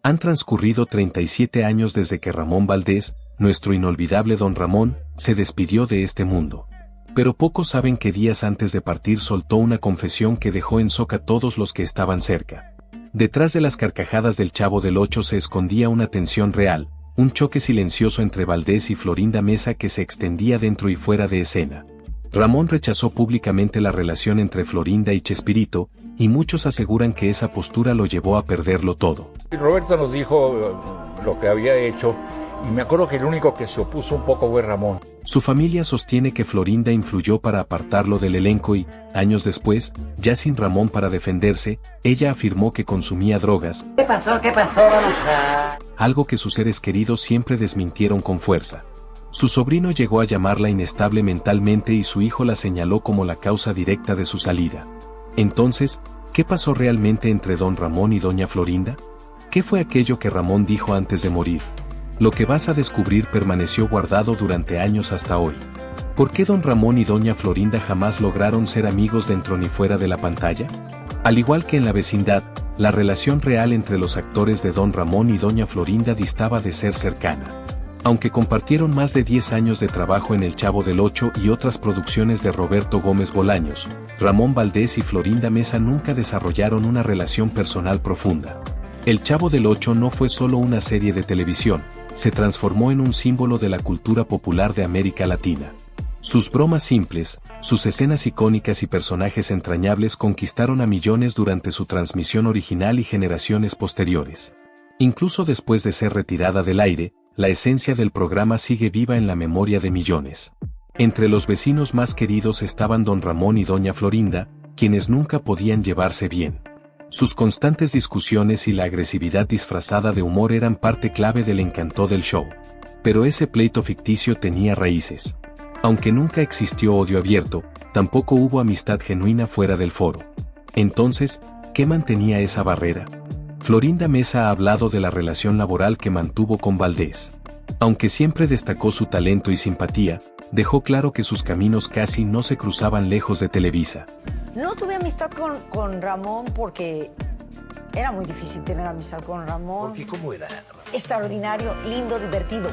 Han transcurrido 37 años desde que Ramón Valdés, nuestro inolvidable Don Ramón, se despidió de este mundo. Pero pocos saben que días antes de partir soltó una confesión que dejó en shock a todos los que estaban cerca. Detrás de las carcajadas del Chavo del Ocho se escondía una tensión real, un choque silencioso entre Valdés y Florinda Mesa que se extendía dentro y fuera de escena. Ramón rechazó públicamente la relación entre Florinda y Chespirito, y muchos aseguran que esa postura lo llevó a perderlo todo. Roberto nos dijo lo que había hecho, y me acuerdo que el único que se opuso un poco fue Ramón. Su familia sostiene que Florinda influyó para apartarlo del elenco y, años después, ya sin Ramón para defenderse, ella afirmó que consumía drogas. ¿Qué pasó? ¿Qué pasó? Vamos a... Algo que sus seres queridos siempre desmintieron con fuerza. Su sobrino llegó a llamarla inestable mentalmente y su hijo la señaló como la causa directa de su salida. Entonces, ¿qué pasó realmente entre don Ramón y doña Florinda? ¿Qué fue aquello que Ramón dijo antes de morir? Lo que vas a descubrir permaneció guardado durante años hasta hoy. ¿Por qué don Ramón y doña Florinda jamás lograron ser amigos dentro ni fuera de la pantalla? Al igual que en la vecindad, la relación real entre los actores de don Ramón y doña Florinda distaba de ser cercana. Aunque compartieron más de 10 años de trabajo en El Chavo del Ocho y otras producciones de Roberto Gómez Bolaños, Ramón Valdés y Florinda Mesa nunca desarrollaron una relación personal profunda. El Chavo del Ocho no fue solo una serie de televisión, se transformó en un símbolo de la cultura popular de América Latina. Sus bromas simples, sus escenas icónicas y personajes entrañables conquistaron a millones durante su transmisión original y generaciones posteriores. Incluso después de ser retirada del aire, la esencia del programa sigue viva en la memoria de millones. Entre los vecinos más queridos estaban don Ramón y doña Florinda, quienes nunca podían llevarse bien. Sus constantes discusiones y la agresividad disfrazada de humor eran parte clave del encanto del show. Pero ese pleito ficticio tenía raíces. Aunque nunca existió odio abierto, tampoco hubo amistad genuina fuera del foro. Entonces, ¿qué mantenía esa barrera? Florinda Mesa ha hablado de la relación laboral que mantuvo con Valdés. Aunque siempre destacó su talento y simpatía, dejó claro que sus caminos casi no se cruzaban lejos de Televisa. No tuve amistad con Ramón porque era muy difícil tener amistad con Ramón. ¿Por qué? ¿Cómo era? Extraordinario, lindo, divertido.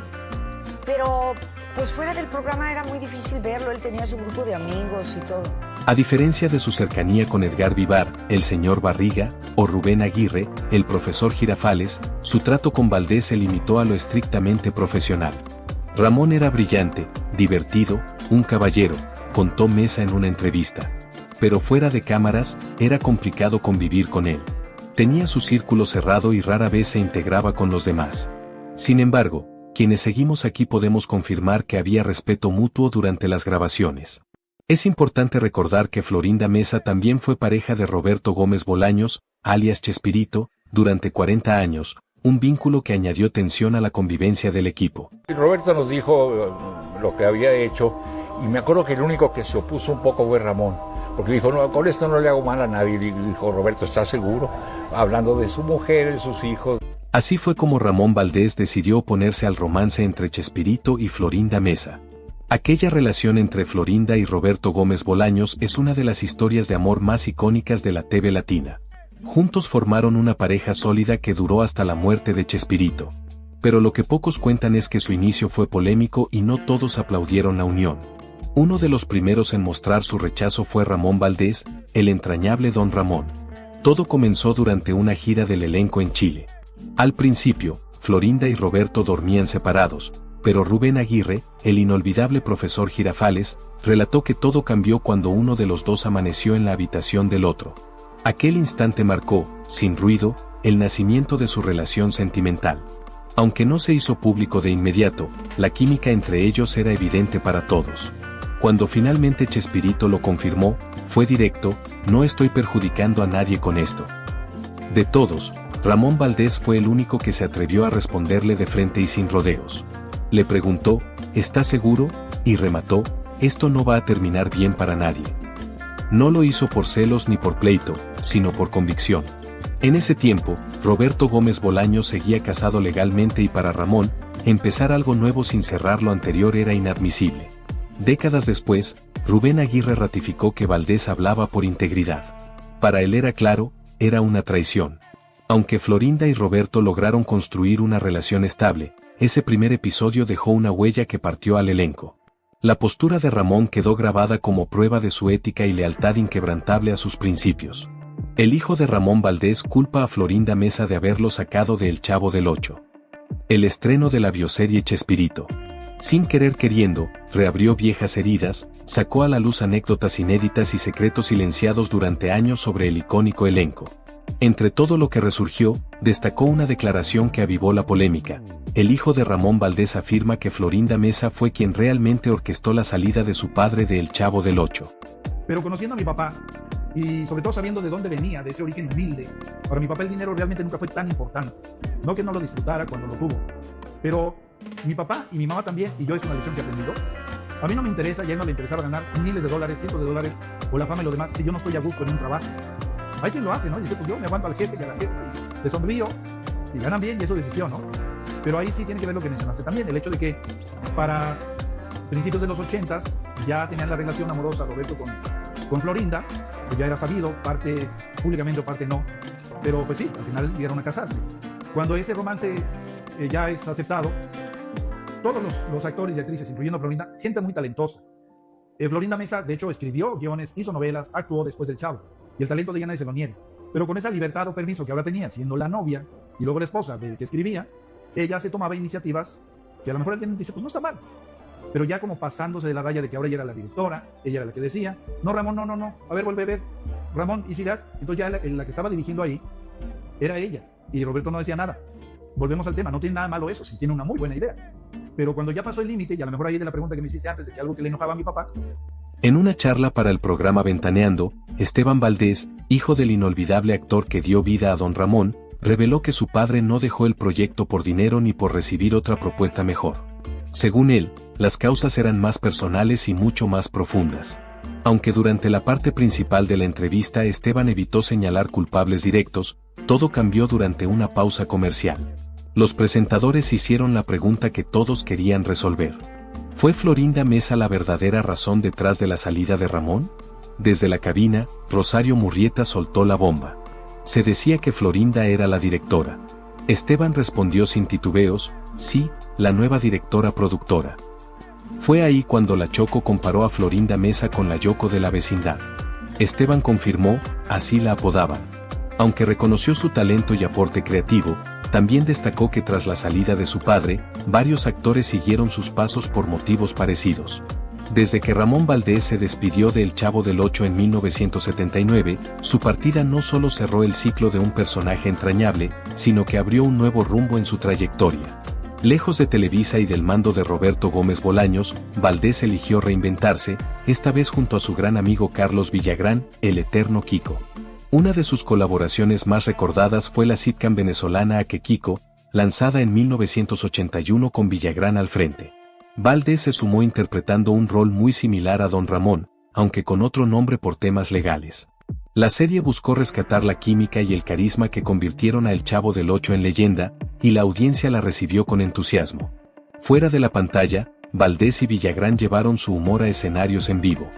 Pero pues fuera del programa era muy difícil verlo, él tenía su grupo de amigos y todo. A diferencia de su cercanía con Edgar Vivar, el señor Barriga, o Rubén Aguirre, el profesor Girafales, su trato con Valdés se limitó a lo estrictamente profesional. Ramón era brillante, divertido, un caballero, contó Mesa en una entrevista. Pero fuera de cámaras, era complicado convivir con él. Tenía su círculo cerrado y rara vez se integraba con los demás. Sin embargo, quienes seguimos aquí podemos confirmar que había respeto mutuo durante las grabaciones. Es importante recordar que Florinda Mesa también fue pareja de Roberto Gómez Bolaños, alias Chespirito, durante 40 años, un vínculo que añadió tensión a la convivencia del equipo. Roberto nos dijo lo que había hecho, y me acuerdo que el único que se opuso un poco fue Ramón, porque dijo, no, con esto no le hago mal a nadie. Y dijo, Roberto, ¿estás seguro? Hablando de su mujer, de sus hijos. Así fue como Ramón Valdés decidió oponerse al romance entre Chespirito y Florinda Mesa. Aquella relación entre Florinda y Roberto Gómez Bolaños es una de las historias de amor más icónicas de la TV latina. Juntos formaron una pareja sólida que duró hasta la muerte de Chespirito. Pero lo que pocos cuentan es que su inicio fue polémico y no todos aplaudieron la unión. Uno de los primeros en mostrar su rechazo fue Ramón Valdés, el entrañable Don Ramón. Todo comenzó durante una gira del elenco en Chile. Al principio, Florinda y Roberto dormían separados, pero Rubén Aguirre, el inolvidable profesor Girafales, relató que todo cambió cuando uno de los dos amaneció en la habitación del otro. Aquel instante marcó, sin ruido, el nacimiento de su relación sentimental. Aunque no se hizo público de inmediato, la química entre ellos era evidente para todos. Cuando finalmente Chespirito lo confirmó, fue directo, no estoy perjudicando a nadie con esto. De todos, Ramón Valdés fue el único que se atrevió a responderle de frente y sin rodeos. Le preguntó, ¿estás seguro? Y remató, esto no va a terminar bien para nadie. No lo hizo por celos ni por pleito, sino por convicción. En ese tiempo, Roberto Gómez Bolaños seguía casado legalmente y para Ramón, empezar algo nuevo sin cerrar lo anterior era inadmisible. Décadas después, Rubén Aguirre ratificó que Valdés hablaba por integridad. Para él era claro, era una traición. Aunque Florinda y Roberto lograron construir una relación estable, ese primer episodio dejó una huella que partió al elenco. La postura de Ramón quedó grabada como prueba de su ética y lealtad inquebrantable a sus principios. El hijo de Ramón Valdés culpa a Florinda Mesa de haberlo sacado de El Chavo del Ocho. El estreno de la bioserie Chespirito. Sin querer queriendo, reabrió viejas heridas, sacó a la luz anécdotas inéditas y secretos silenciados durante años sobre el icónico elenco. Entre todo lo que resurgió, destacó una declaración que avivó la polémica. El hijo de Ramón Valdés afirma que Florinda Mesa fue quien realmente orquestó la salida de su padre de El Chavo del Ocho. Pero conociendo a mi papá, y sobre todo sabiendo de dónde venía, de ese origen humilde, para mi papá el dinero realmente nunca fue tan importante. No que no lo disfrutara cuando lo tuvo, pero mi papá y mi mamá también, y yo es una lección que he aprendido. A mí no me interesa, y a él no le interesaba ganar miles de dólares, cientos de dólares, o la fama y lo demás, si yo no estoy a gusto en un trabajo. Hay quien lo hace, ¿no? Y dice, pues yo me aguanto al jefe y a la jefe, le sonrío, y ganan bien, y es su decisión, ¿no? Pero ahí sí tiene que ver lo que mencionaste también, el hecho de que para principios de los 80s ya tenían la relación amorosa Roberto con Florinda, pues ya era sabido, parte públicamente o parte no, pero pues sí, al final llegaron a casarse. Cuando ese romance ya es aceptado, todos los actores y actrices, incluyendo a Florinda, gente muy talentosa. Florinda Mesa, de hecho, escribió guiones, hizo novelas, actuó después del Chavo, y el talento de ella nadie se lo niega. Pero con esa libertad o permiso que ahora tenía, siendo la novia y luego la esposa de que escribía, ella se tomaba iniciativas que a lo mejor alguien dice, pues no está mal. Pero ya como pasándose de la raya de que ahora ella era la directora, ella era la que decía, no Ramón, no, a ver, vuelve a ver, Ramón, ¿y si das? Entonces ya la que estaba dirigiendo ahí era ella, y Roberto no decía nada. Volvemos al tema, no tiene nada malo eso, sí tiene una muy buena idea. Pero cuando ya pasó el límite, y a lo mejor ahí de la pregunta que me hiciste antes, de que algo que le enojaba a mi papá. En una charla para el programa Ventaneando, Esteban Valdés, hijo del inolvidable actor que dio vida a Don Ramón, reveló que su padre no dejó el proyecto por dinero ni por recibir otra propuesta mejor. Según él, las causas eran más personales y mucho más profundas. Aunque durante la parte principal de la entrevista Esteban evitó señalar culpables directos, todo cambió durante una pausa comercial. Los presentadores hicieron la pregunta que todos querían resolver. ¿Fue Florinda Mesa la verdadera razón detrás de la salida de Ramón? Desde la cabina, Rosario Murrieta soltó la bomba. Se decía que Florinda era la directora. Esteban respondió sin titubeos, sí, la nueva directora productora. Fue ahí cuando la Choco comparó a Florinda Mesa con la Yoko de la vecindad. Esteban confirmó, así la apodaban. Aunque reconoció su talento y aporte creativo, también destacó que tras la salida de su padre, varios actores siguieron sus pasos por motivos parecidos. Desde que Ramón Valdés se despidió de El Chavo del Ocho en 1979, su partida no solo cerró el ciclo de un personaje entrañable, sino que abrió un nuevo rumbo en su trayectoria. Lejos de Televisa y del mando de Roberto Gómez Bolaños, Valdés eligió reinventarse, esta vez junto a su gran amigo Carlos Villagrán, el eterno Kiko. Una de sus colaboraciones más recordadas fue la sitcom venezolana A que Kiko, lanzada en 1981 con Villagrán al frente. Valdés se sumó interpretando un rol muy similar a Don Ramón, aunque con otro nombre por temas legales. La serie buscó rescatar la química y el carisma que convirtieron a El Chavo del Ocho en leyenda, y la audiencia la recibió con entusiasmo. Fuera de la pantalla, Valdés y Villagrán llevaron su humor a escenarios en vivo.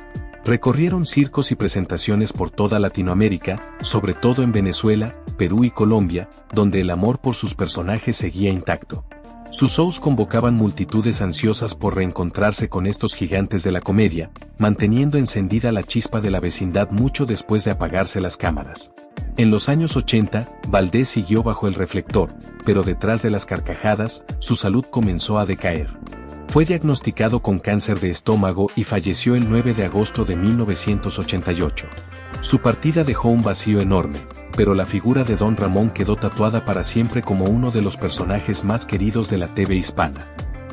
Recorrieron circos y presentaciones por toda Latinoamérica, sobre todo en Venezuela, Perú y Colombia, donde el amor por sus personajes seguía intacto. Sus shows convocaban multitudes ansiosas por reencontrarse con estos gigantes de la comedia, manteniendo encendida la chispa de la vecindad mucho después de apagarse las cámaras. En los años 80, Valdés siguió bajo el reflector, pero detrás de las carcajadas, su salud comenzó a decaer. Fue diagnosticado con cáncer de estómago y falleció el 9 de agosto de 1988. Su partida dejó un vacío enorme, pero la figura de Don Ramón quedó tatuada para siempre como uno de los personajes más queridos de la TV hispana.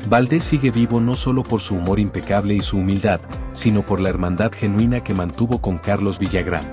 Valdés sigue vivo no solo por su humor impecable y su humildad, sino por la hermandad genuina que mantuvo con Carlos Villagrán.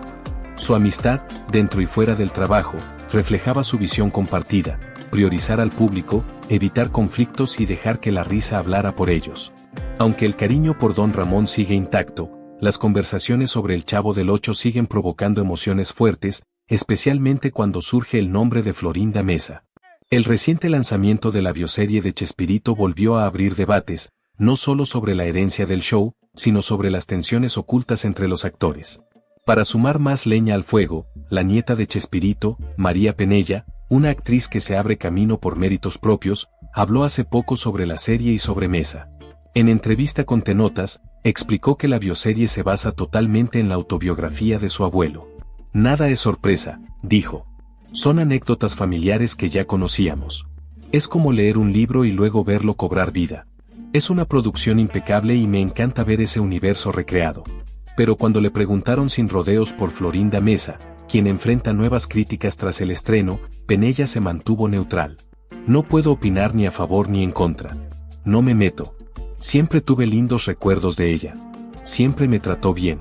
Su amistad, dentro y fuera del trabajo, reflejaba su visión compartida: priorizar al público, evitar conflictos y dejar que la risa hablara por ellos. Aunque el cariño por Don Ramón sigue intacto, las conversaciones sobre El Chavo del Ocho siguen provocando emociones fuertes, especialmente cuando surge el nombre de Florinda Mesa. El reciente lanzamiento de la bioserie de Chespirito volvió a abrir debates, no solo sobre la herencia del show, sino sobre las tensiones ocultas entre los actores. Para sumar más leña al fuego, la nieta de Chespirito, María Penella, una actriz que se abre camino por méritos propios, habló hace poco sobre la serie y sobre Mesa. En entrevista con Tenotas, explicó que la bioserie se basa totalmente en la autobiografía de su abuelo. Nada es sorpresa, dijo. Son anécdotas familiares que ya conocíamos. Es como leer un libro y luego verlo cobrar vida. Es una producción impecable y me encanta ver ese universo recreado. Pero cuando le preguntaron sin rodeos por Florinda Mesa, quien enfrenta nuevas críticas tras el estreno, Penella se mantuvo neutral. No puedo opinar ni a favor ni en contra. No me meto. Siempre tuve lindos recuerdos de ella. Siempre me trató bien.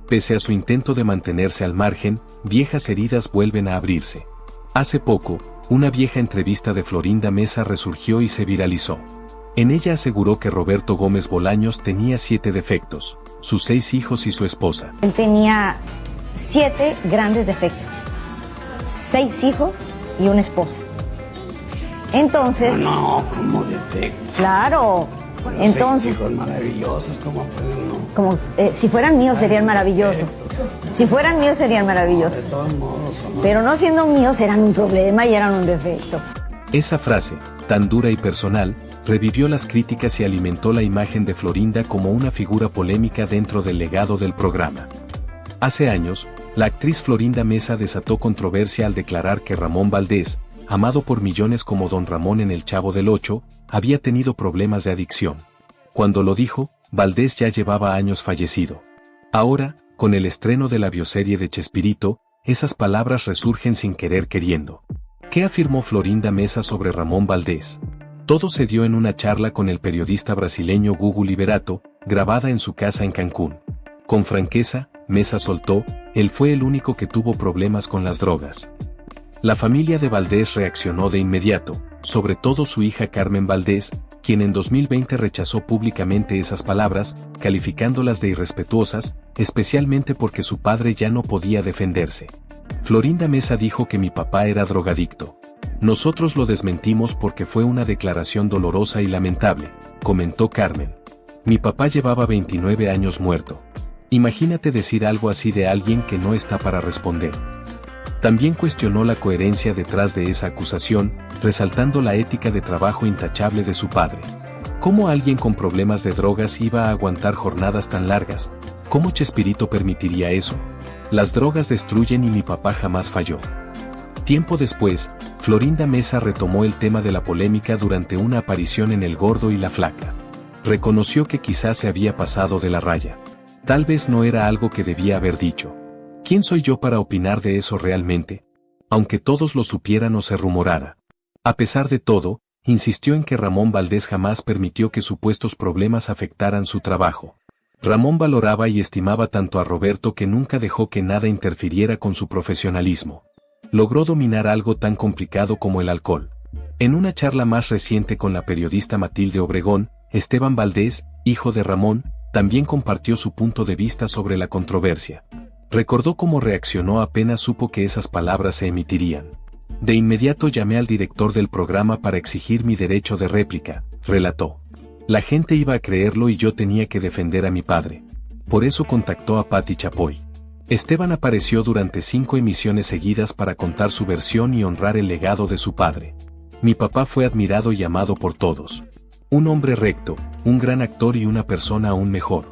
Pese a su intento de mantenerse al margen, viejas heridas vuelven a abrirse. Hace poco, una vieja entrevista de Florinda Mesa resurgió y se viralizó. En ella aseguró que Roberto Gómez Bolaños tenía 7 defectos, sus 6 hijos y su esposa. Él tenía 7 grandes defectos, 6 hijos y una esposa. Entonces... No, como defectos. Claro, Bueno, entonces... 6 hijos maravillosos, ¿cómo pueden no? Como, si fueran míos serían maravillosos. Si fueran míos serían maravillosos. De todos modos, ¿o no? Pero no siendo míos eran un problema y eran un defecto. Esa frase, tan dura y personal, revivió las críticas y alimentó la imagen de Florinda como una figura polémica dentro del legado del programa. Hace años, la actriz Florinda Mesa desató controversia al declarar que Ramón Valdés, amado por millones como Don Ramón en El Chavo del Ocho, había tenido problemas de adicción. Cuando lo dijo, Valdés ya llevaba años fallecido. Ahora, con el estreno de la bioserie de Chespirito, esas palabras resurgen sin querer queriendo. ¿Qué afirmó Florinda Mesa sobre Ramón Valdés? Todo se dio en una charla con el periodista brasileño Gugu Liberato, grabada en su casa en Cancún. Con franqueza, Mesa soltó, él fue el único que tuvo problemas con las drogas. La familia de Valdés reaccionó de inmediato, sobre todo su hija Carmen Valdés, quien en 2020 rechazó públicamente esas palabras, calificándolas de irrespetuosas, especialmente porque su padre ya no podía defenderse. Florinda Mesa dijo que mi papá era drogadicto. Nosotros lo desmentimos porque fue una declaración dolorosa y lamentable, comentó Carmen. Mi papá llevaba 29 años muerto. Imagínate decir algo así de alguien que no está para responder. También cuestionó la coherencia detrás de esa acusación, resaltando la ética de trabajo intachable de su padre. ¿Cómo alguien con problemas de drogas iba a aguantar jornadas tan largas? ¿Cómo Chespirito permitiría eso? Las drogas destruyen y mi papá jamás falló. Tiempo después, Florinda Mesa retomó el tema de la polémica durante una aparición en El Gordo y la Flaca. Reconoció que quizás se había pasado de la raya. Tal vez no era algo que debía haber dicho. ¿Quién soy yo para opinar de eso realmente? Aunque todos lo supieran o se rumorara. A pesar de todo, insistió en que Ramón Valdés jamás permitió que supuestos problemas afectaran su trabajo. Ramón valoraba y estimaba tanto a Roberto que nunca dejó que nada interfiriera con su profesionalismo. Logró dominar algo tan complicado como el alcohol. En una charla más reciente con la periodista Matilde Obregón, Esteban Valdés, hijo de Ramón, también compartió su punto de vista sobre la controversia. Recordó cómo reaccionó apenas supo que esas palabras se emitirían. De inmediato llamé al director del programa para exigir mi derecho de réplica, relató. La gente iba a creerlo y yo tenía que defender a mi padre. Por eso contactó a Patti Chapoy. Esteban apareció durante 5 emisiones seguidas para contar su versión y honrar el legado de su padre. Mi papá fue admirado y amado por todos. Un hombre recto, un gran actor y una persona aún mejor.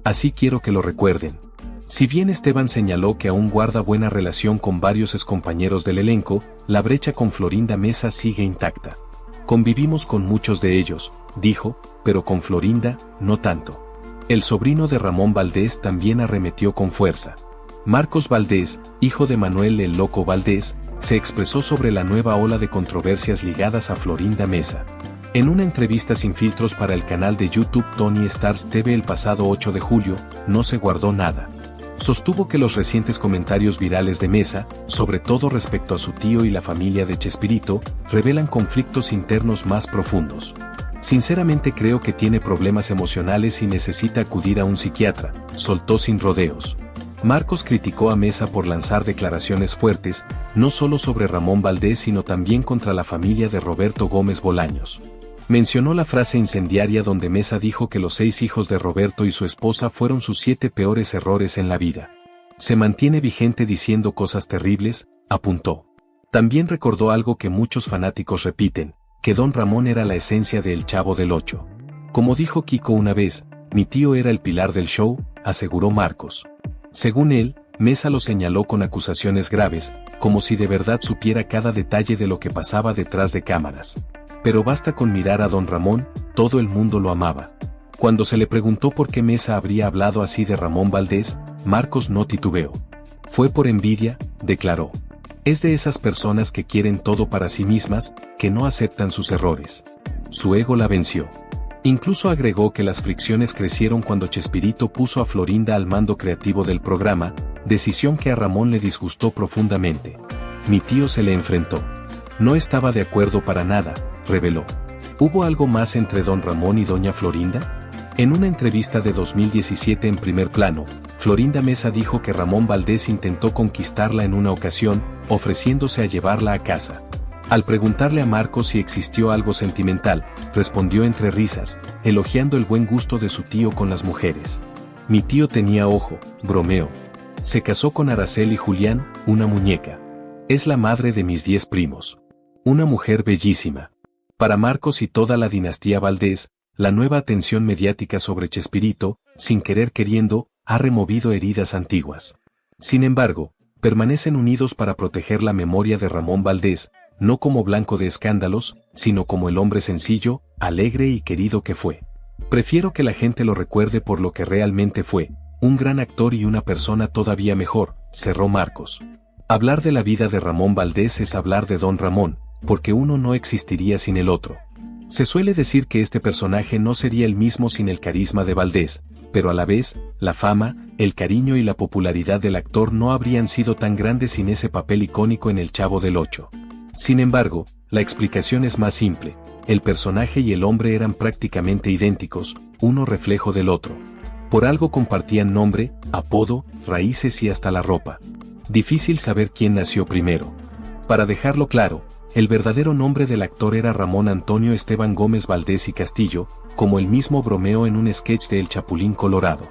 Así quiero que lo recuerden. Si bien Esteban señaló que aún guarda buena relación con varios excompañeros del elenco, la brecha con Florinda Mesa sigue intacta. Convivimos con muchos de ellos, dijo, pero con Florinda, no tanto. El sobrino de Ramón Valdés también arremetió con fuerza. Marcos Valdés, hijo de Manuel el Loco Valdés, se expresó sobre la nueva ola de controversias ligadas a Florinda Mesa. En una entrevista sin filtros para el canal de YouTube Tony Stars TV el pasado 8 de julio, no se guardó nada. Sostuvo que los recientes comentarios virales de Mesa, sobre todo respecto a su tío y la familia de Chespirito, revelan conflictos internos más profundos. Sinceramente creo que tiene problemas emocionales y necesita acudir a un psiquiatra, soltó sin rodeos. Marcos criticó a Mesa por lanzar declaraciones fuertes, no solo sobre Ramón Valdés sino también contra la familia de Roberto Gómez Bolaños. Mencionó la frase incendiaria donde Mesa dijo que los 6 hijos de Roberto y su esposa fueron sus 7 peores errores en la vida. Se mantiene vigente diciendo cosas terribles, apuntó. También recordó algo que muchos fanáticos repiten, que Don Ramón era la esencia de El Chavo del Ocho. Como dijo Kiko una vez, mi tío era el pilar del show, aseguró Marcos. Según él, Mesa lo señaló con acusaciones graves, como si de verdad supiera cada detalle de lo que pasaba detrás de cámaras. Pero basta con mirar a Don Ramón, todo el mundo lo amaba. Cuando se le preguntó por qué Mesa habría hablado así de Ramón Valdés, Marcos no titubeó. Fue por envidia, declaró. Es de esas personas que quieren todo para sí mismas, que no aceptan sus errores. Su ego la venció. Incluso agregó que las fricciones crecieron cuando Chespirito puso a Florinda al mando creativo del programa, decisión que a Ramón le disgustó profundamente. Mi tío se le enfrentó. No estaba de acuerdo para nada, reveló. ¿Hubo algo más entre Don Ramón y Doña Florinda? En una entrevista de 2017 en Primer Plano, Florinda Mesa dijo que Ramón Valdés intentó conquistarla en una ocasión, ofreciéndose a llevarla a casa. Al preguntarle a Marcos si existió algo sentimental, respondió entre risas, elogiando el buen gusto de su tío con las mujeres. Mi tío tenía ojo, bromeó. Se casó con Araceli Julián, una muñeca. Es la madre de mis 10 primos. Una mujer bellísima. Para Marcos y toda la dinastía Valdés, la nueva atención mediática sobre Chespirito, sin querer queriendo, ha removido heridas antiguas. Sin embargo, permanecen unidos para proteger la memoria de Ramón Valdés, no como blanco de escándalos, sino como el hombre sencillo, alegre y querido que fue. Prefiero que la gente lo recuerde por lo que realmente fue, un gran actor y una persona todavía mejor, cerró Marcos. Hablar de la vida de Ramón Valdés es hablar de Don Ramón, porque uno no existiría sin el otro. Se suele decir que este personaje no sería el mismo sin el carisma de Valdés, pero a la vez, la fama, el cariño y la popularidad del actor no habrían sido tan grandes sin ese papel icónico en El Chavo del Ocho. Sin embargo, la explicación es más simple, el personaje y el hombre eran prácticamente idénticos, uno reflejo del otro. Por algo compartían nombre, apodo, raíces y hasta la ropa. Difícil saber quién nació primero. Para dejarlo claro, el verdadero nombre del actor era Ramón Antonio Esteban Gómez Valdés y Castillo, como el mismo bromeó en un sketch de El Chapulín Colorado.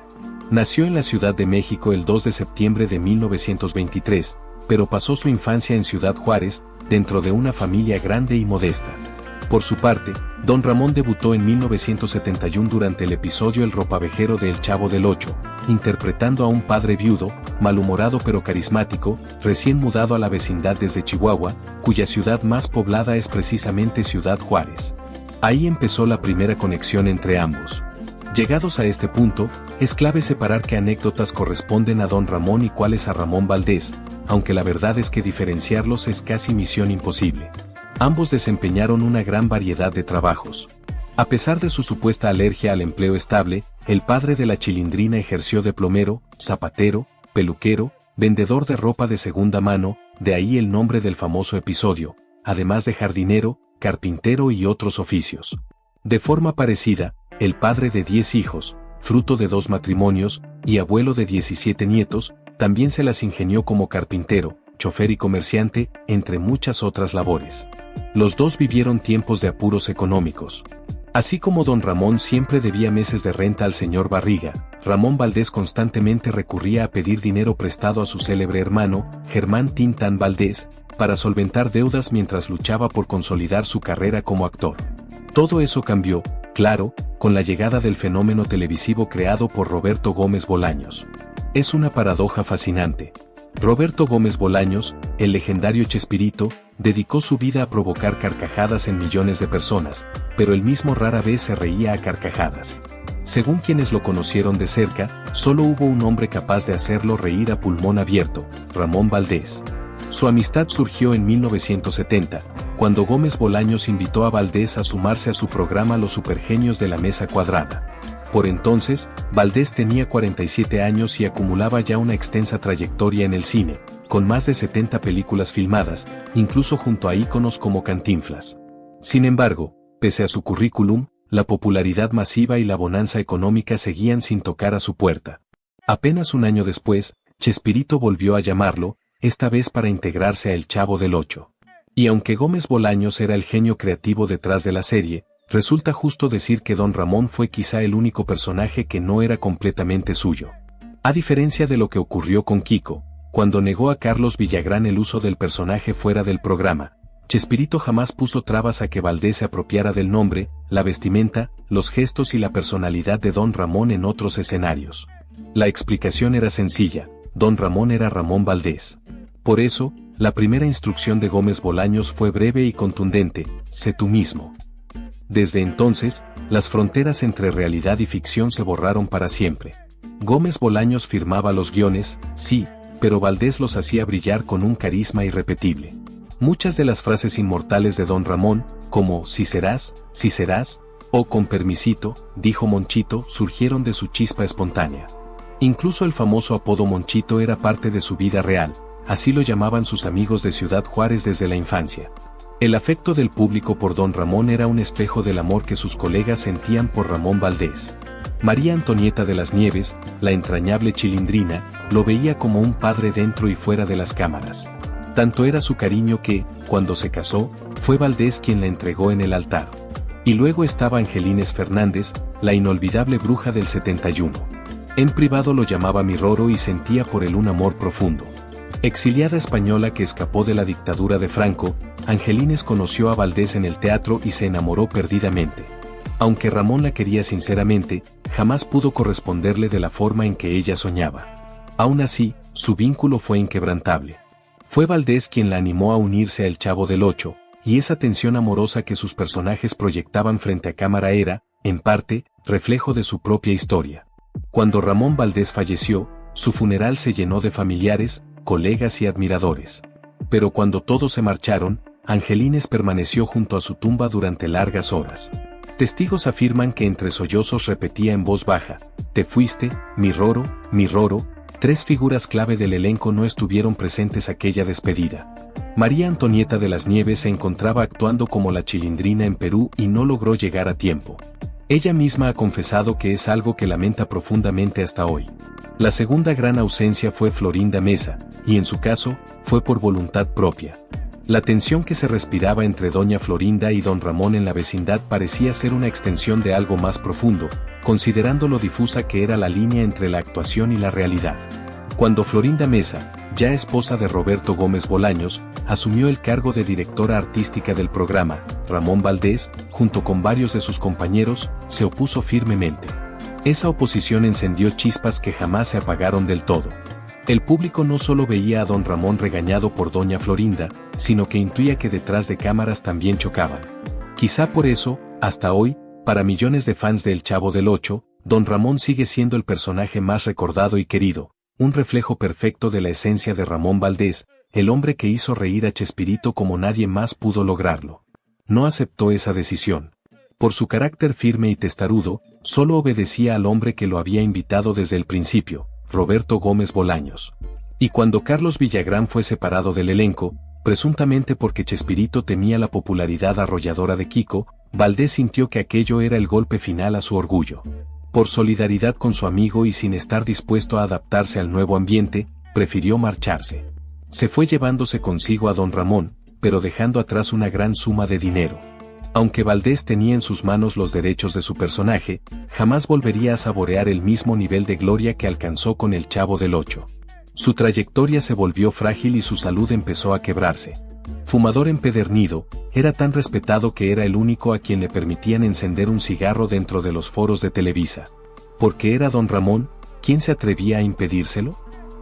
Nació en la Ciudad de México el 2 de septiembre de 1923, pero pasó su infancia en Ciudad Juárez, dentro de una familia grande y modesta. Por su parte, Don Ramón debutó en 1971 durante el episodio El ropavejero de El Chavo del Ocho, interpretando a un padre viudo, malhumorado pero carismático, recién mudado a la vecindad desde Chihuahua, cuya ciudad más poblada es precisamente Ciudad Juárez. Ahí empezó la primera conexión entre ambos. Llegados a este punto, es clave separar qué anécdotas corresponden a Don Ramón y cuáles a Ramón Valdés, aunque la verdad es que diferenciarlos es casi misión imposible. Ambos desempeñaron una gran variedad de trabajos. A pesar de su supuesta alergia al empleo estable, el padre de la Chilindrina ejerció de plomero, zapatero, peluquero, vendedor de ropa de segunda mano, de ahí el nombre del famoso episodio, además de jardinero, carpintero y otros oficios. De forma parecida, el padre de 10 hijos, fruto de 2 matrimonios, y abuelo de 17 nietos, también se las ingenió como carpintero, chofer y comerciante, entre muchas otras labores. Los dos vivieron tiempos de apuros económicos. Así como Don Ramón siempre debía meses de renta al señor Barriga, Ramón Valdés constantemente recurría a pedir dinero prestado a su célebre hermano, Germán Tintán Valdés, para solventar deudas mientras luchaba por consolidar su carrera como actor. Todo eso cambió, claro, con la llegada del fenómeno televisivo creado por Roberto Gómez Bolaños. Es una paradoja fascinante. Roberto Gómez Bolaños, el legendario Chespirito, dedicó su vida a provocar carcajadas en millones de personas, pero él mismo rara vez se reía a carcajadas. Según quienes lo conocieron de cerca, solo hubo un hombre capaz de hacerlo reír a pulmón abierto, Ramón Valdés. Su amistad surgió en 1970, cuando Gómez Bolaños invitó a Valdés a sumarse a su programa Los Supergenios de la Mesa Cuadrada. Por entonces, Valdés tenía 47 años y acumulaba ya una extensa trayectoria en el cine, con más de 70 películas filmadas, incluso junto a íconos como Cantinflas. Sin embargo, pese a su currículum, la popularidad masiva y la bonanza económica seguían sin tocar a su puerta. Apenas un año después, Chespirito volvió a llamarlo, esta vez para integrarse a El Chavo del Ocho. Y aunque Gómez Bolaños era el genio creativo detrás de la serie, resulta justo decir que Don Ramón fue quizá el único personaje que no era completamente suyo. A diferencia de lo que ocurrió con Kiko, cuando negó a Carlos Villagrán el uso del personaje fuera del programa, Chespirito jamás puso trabas a que Valdés se apropiara del nombre, la vestimenta, los gestos y la personalidad de Don Ramón en otros escenarios. La explicación era sencilla: Don Ramón era Ramón Valdés. Por eso, la primera instrucción de Gómez Bolaños fue breve y contundente: sé tú mismo. Desde entonces, las fronteras entre realidad y ficción se borraron para siempre. Gómez Bolaños firmaba los guiones, sí, pero Valdés los hacía brillar con un carisma irrepetible. Muchas de las frases inmortales de Don Ramón, como si serás, o con permisito, dijo Monchito, surgieron de su chispa espontánea. Incluso el famoso apodo Monchito era parte de su vida real, así lo llamaban sus amigos de Ciudad Juárez desde la infancia. El afecto del público por Don Ramón era un espejo del amor que sus colegas sentían por Ramón Valdés. María Antonieta de las Nieves, la entrañable Chilindrina, lo veía como un padre dentro y fuera de las cámaras. Tanto era su cariño que, cuando se casó, fue Valdés quien la entregó en el altar. Y luego estaba Angelines Fernández, la inolvidable bruja del 71. En privado lo llamaba mi Roro y sentía por él un amor profundo. Exiliada española que escapó de la dictadura de Franco, Angelines conoció a Valdés en el teatro y se enamoró perdidamente. Aunque Ramón la quería sinceramente, jamás pudo corresponderle de la forma en que ella soñaba. Aún así, su vínculo fue inquebrantable. Fue Valdés quien la animó a unirse al Chavo del Ocho, y esa tensión amorosa que sus personajes proyectaban frente a cámara era, en parte, reflejo de su propia historia. Cuando Ramón Valdés falleció, su funeral se llenó de familiares, colegas y admiradores. Pero cuando todos se marcharon, Angelines permaneció junto a su tumba durante largas horas. Testigos afirman que entre sollozos repetía en voz baja: te fuiste, mi Roro, mi Roro. 3 figuras clave del elenco no estuvieron presentes aquella despedida. María Antonieta de las Nieves se encontraba actuando como la Chilindrina en Perú y no logró llegar a tiempo. Ella misma ha confesado que es algo que lamenta profundamente hasta hoy. La segunda gran ausencia fue Florinda Mesa, y en su caso, fue por voluntad propia. La tensión que se respiraba entre doña Florinda y don Ramón en la vecindad parecía ser una extensión de algo más profundo, considerando lo difusa que era la línea entre la actuación y la realidad. Cuando Florinda Mesa, ya esposa de Roberto Gómez Bolaños, asumió el cargo de directora artística del programa, Ramón Valdés, junto con varios de sus compañeros, se opuso firmemente. Esa oposición encendió chispas que jamás se apagaron del todo. El público no solo veía a don Ramón regañado por doña Florinda, sino que intuía que detrás de cámaras también chocaban. Quizá por eso, hasta hoy, para millones de fans de El Chavo del Ocho, don Ramón sigue siendo el personaje más recordado y querido, un reflejo perfecto de la esencia de Ramón Valdés, el hombre que hizo reír a Chespirito como nadie más pudo lograrlo. No aceptó esa decisión. Por su carácter firme y testarudo, solo obedecía al hombre que lo había invitado desde el principio, Roberto Gómez Bolaños. Y cuando Carlos Villagrán fue separado del elenco, presuntamente porque Chespirito temía la popularidad arrolladora de Kiko, Valdés sintió que aquello era el golpe final a su orgullo. Por solidaridad con su amigo y sin estar dispuesto a adaptarse al nuevo ambiente, prefirió marcharse. Se fue llevándose consigo a don Ramón, pero dejando atrás una gran suma de dinero. Aunque Valdés tenía en sus manos los derechos de su personaje, jamás volvería a saborear el mismo nivel de gloria que alcanzó con El Chavo del Ocho. Su trayectoria se volvió frágil y su salud empezó a quebrarse. Fumador empedernido, era tan respetado que era el único a quien le permitían encender un cigarro dentro de los foros de Televisa. Porque era don Ramón, ¿quién se atrevía a impedírselo?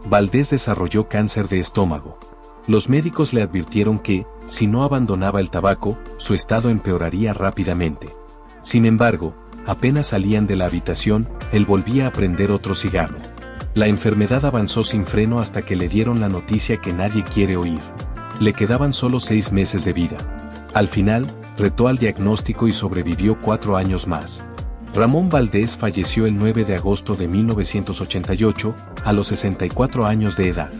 Valdés desarrolló cáncer de estómago. Los médicos le advirtieron que, si no abandonaba el tabaco, su estado empeoraría rápidamente. Sin embargo, apenas salían de la habitación, él volvía a prender otro cigarro. La enfermedad avanzó sin freno hasta que le dieron la noticia que nadie quiere oír. Le quedaban solo 6 meses de vida. Al final, retó al diagnóstico y sobrevivió 4 años más. Ramón Valdés falleció el 9 de agosto de 1988, a los 64 años de edad.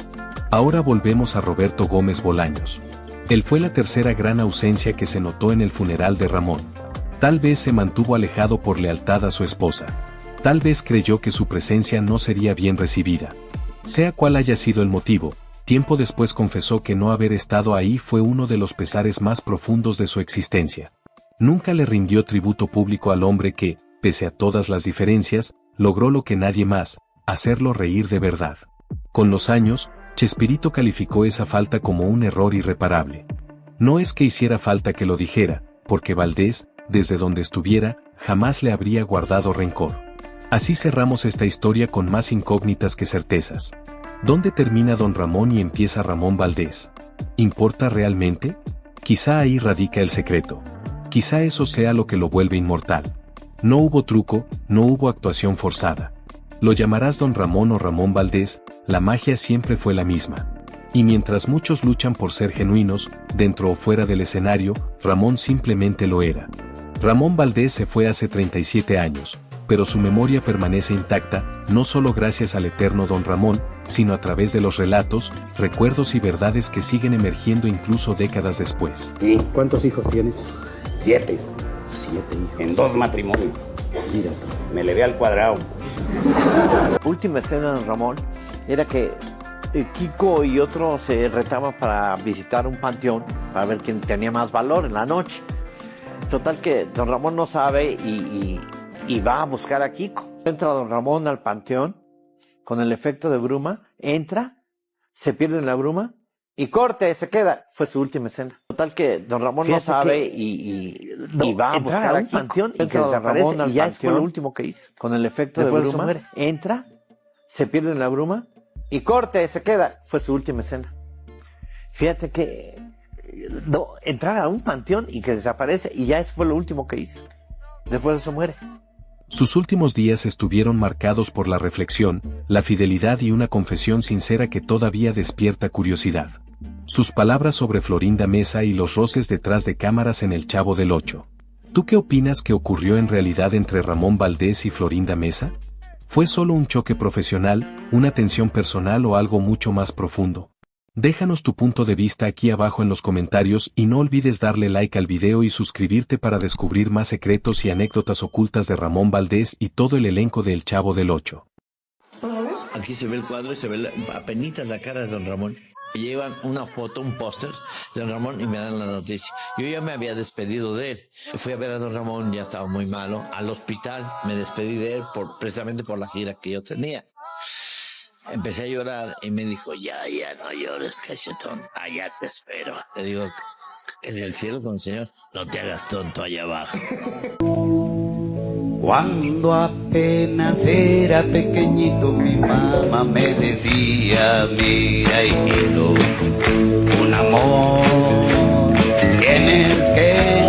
Ahora volvemos a Roberto Gómez Bolaños. Él fue la tercera gran ausencia que se notó en el funeral de Ramón. Tal vez se mantuvo alejado por lealtad a su esposa. Tal vez creyó que su presencia no sería bien recibida. Sea cual haya sido el motivo, tiempo después confesó que no haber estado ahí fue uno de los pesares más profundos de su existencia. Nunca le rindió tributo público al hombre que, pese a todas las diferencias, logró lo que nadie más, hacerlo reír de verdad. Con los años, Chespirito calificó esa falta como un error irreparable. No es que hiciera falta que lo dijera, porque Valdés, desde donde estuviera, jamás le habría guardado rencor. Así cerramos esta historia con más incógnitas que certezas. ¿Dónde termina don Ramón y empieza Ramón Valdés? ¿Importa realmente? Quizá ahí radica el secreto. Quizá eso sea lo que lo vuelve inmortal. No hubo truco, no hubo actuación forzada. Lo llamarás don Ramón o Ramón Valdés, la magia siempre fue la misma. Y mientras muchos luchan por ser genuinos, dentro o fuera del escenario, Ramón simplemente lo era. Ramón Valdés se fue hace 37 años, pero su memoria permanece intacta, no solo gracias al eterno don Ramón, sino a través de los relatos, recuerdos y verdades que siguen emergiendo incluso décadas después. Sí, ¿Cuántos hijos tienes? 7, 7 hijos. en 2 matrimonios. Mira tú. Me levé al cuadrado. Última escena de Ramón era que Kiko y otros se retaban para visitar un panteón para ver quién tenía más valor en la noche. Total que don Ramón no sabe y va a buscar a Kiko. Entra don Ramón al panteón con el efecto de bruma, entra, se pierde en la bruma y corte, se queda. Fue su última escena. Total que don Ramón no sabe y va a buscar a un panteón y que desaparece y ya fue lo último que hizo. Con el efecto de bruma, entra, se pierde en la bruma y corte, se queda. Fue su última escena. Fíjate que entrar a un panteón y que desaparece y ya fue lo último que hizo. Después de eso muere. Sus últimos días estuvieron marcados por la reflexión, la fidelidad y una confesión sincera que todavía despierta curiosidad. Sus palabras sobre Florinda Mesa y los roces detrás de cámaras en El Chavo del Ocho. ¿Tú qué opinas que ocurrió en realidad entre Ramón Valdés y Florinda Mesa? ¿Fue solo un choque profesional, una tensión personal o algo mucho más profundo? Déjanos tu punto de vista aquí abajo en los comentarios y no olvides darle like al video y suscribirte para descubrir más secretos y anécdotas ocultas de Ramón Valdés y todo el elenco de El Chavo del Ocho. Aquí se ve el cuadro y se ve apenitas la cara de don Ramón. Me llevan una foto, un póster de don Ramón y me dan la noticia. Yo ya me había despedido de él. Fui a ver a don Ramón, ya estaba muy malo. Al hospital me despedí de él precisamente por la gira que yo tenía. Empecé a llorar y me dijo, ya no llores, cachetón, allá te espero. Le digo, en el cielo con el Señor, no te hagas tonto allá abajo. Cuando apenas era pequeñito, mi mamá me decía, mira hijito, un amor tienes que